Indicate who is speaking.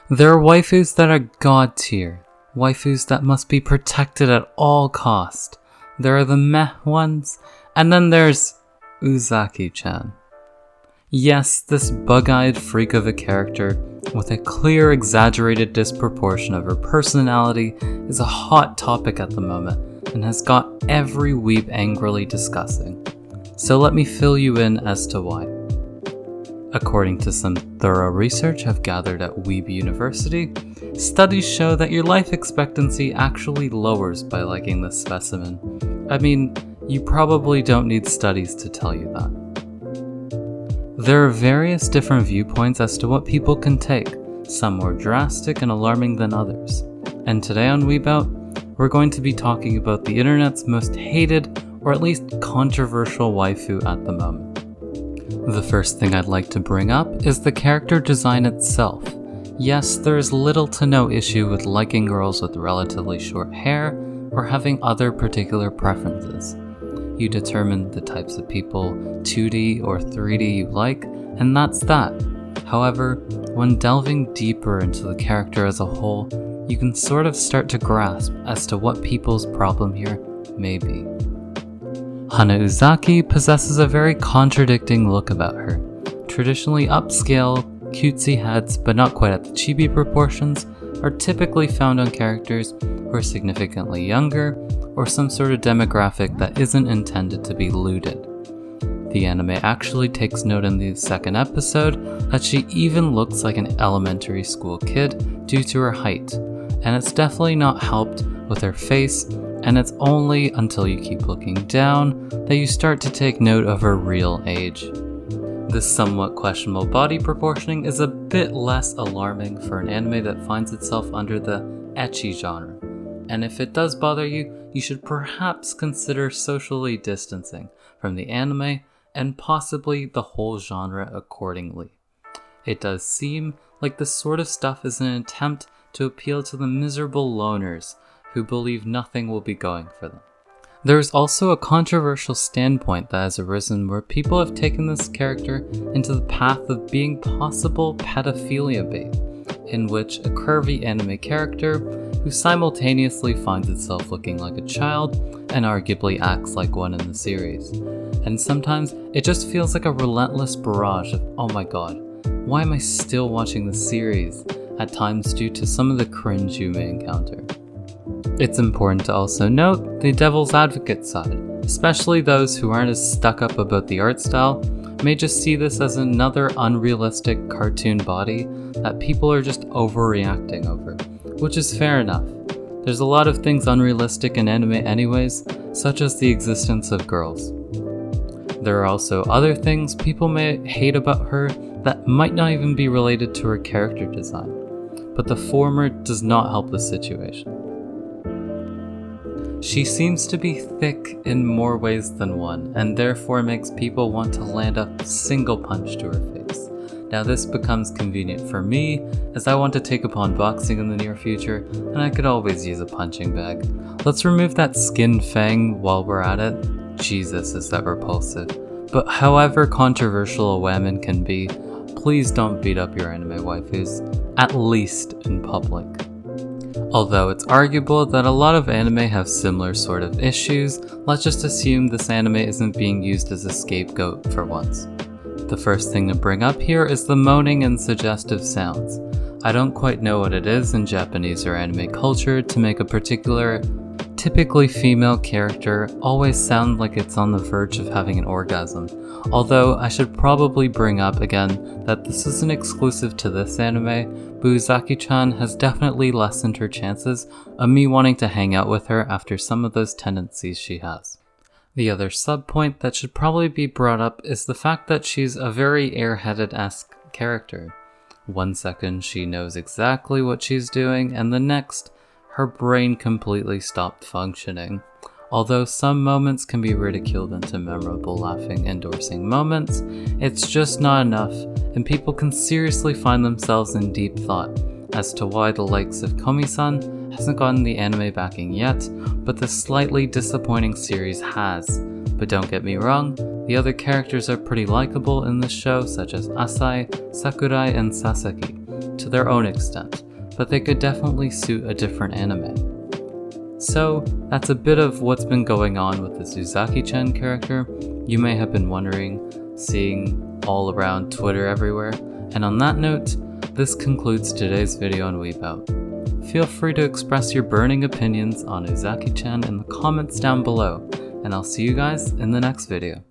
Speaker 1: There are waifus that are god tier, waifus that must be protected at all cost. There are the meh ones, and then there's Uzaki-chan. Yes, this bug-eyed freak of a character with a clear exaggerated disproportion of her personality is a hot topic at the moment and has got every weeb angrily discussing. So let me fill you in as to why. According to some thorough research I've gathered at Weeb University, studies show that your life expectancy actually lowers by liking this specimen. I mean, you probably don't need studies to tell you that. There are various different viewpoints as to what people can take, some more drastic and alarming than others. And today on WeebOut, we're going to be talking about the internet's most hated, or at least controversial waifu at the moment. The first thing I'd like to bring up is the character design itself. Yes, there is little to no issue with liking girls with relatively short hair, or having other particular preferences. You determine the types of people, 2D or 3D you like, and that's that. However, when delving deeper into the character as a whole, you can sort of start to grasp as to what people's problem here may be. Hana Uzaki possesses a very contradicting look about her. Traditionally upscale, cutesy heads, but not quite at the chibi proportions, are typically found on characters who are significantly younger, or some sort of demographic that isn't intended to be looted. The anime actually takes note in the second episode that she even looks like an elementary school kid due to her height, and it's definitely not helped with her face, and it's only until you keep looking down that you start to take note of her real age. This somewhat questionable body proportioning is a bit less alarming for an anime that finds itself under the ecchi genre, and if it does bother you, you should perhaps consider socially distancing from the anime and possibly the whole genre accordingly. It does seem like this sort of stuff is an attempt to appeal to the miserable loners who believe nothing will be going for them. There is also a controversial standpoint that has arisen where people have taken this character into the path of being possible pedophilia bait, in which a curvy anime character who simultaneously finds itself looking like a child and arguably acts like one in the series. And sometimes it just feels like a relentless barrage of, oh my god, why am I still watching this series? At times due to some of the cringe you may encounter. It's important to also note the devil's advocate side, especially those who aren't as stuck up about the art style, may just see this as another unrealistic cartoon body that people are just overreacting over, which is fair enough. There's a lot of things unrealistic in anime anyways, such as the existence of girls. There are also other things people may hate about her that might not even be related to her character design, but the former does not help the situation. She seems to be thick in more ways than one, and therefore makes people want to land a single punch to her face. Now this becomes convenient for me, as I want to take up on boxing in the near future, and I could always use a punching bag. Let's remove that skin fang while we're at it. Jesus, is that repulsive. But however controversial a woman can be, please don't beat up your anime waifus, at least in public. Although it's arguable that a lot of anime have similar sort of issues, let's just assume this anime isn't being used as a scapegoat for once. The first thing to bring up here is the moaning and suggestive sounds. I don't quite know what it is in Japanese or anime culture to make a particular, typically female character always sound like it's on the verge of having an orgasm. Although I should probably bring up again that this isn't exclusive to this anime, but Uzaki-chan has definitely lessened her chances of me wanting to hang out with her after some of those tendencies she has. The other sub-point that should probably be brought up is the fact that she's a very airheaded-esque character. One second she knows exactly what she's doing, and the next, her brain completely stopped functioning. Although some moments can be ridiculed into memorable laughing endorsing moments, it's just not enough, and people can seriously find themselves in deep thought as to why the likes of Komi-san hasn't gotten the anime backing yet, but the slightly disappointing series has. But don't get me wrong, the other characters are pretty likable in this show, such as Asai, Sakurai, and Sasaki. to their own extent, but they could definitely suit a different anime. So, that's a bit of what's been going on with this Uzaki-chan character. You may have been wondering, seeing all around Twitter everywhere. And on that note, this concludes today's video on WeebOut. Feel free to express your burning opinions on Uzaki-chan in the comments down below, and I'll see you guys in the next video.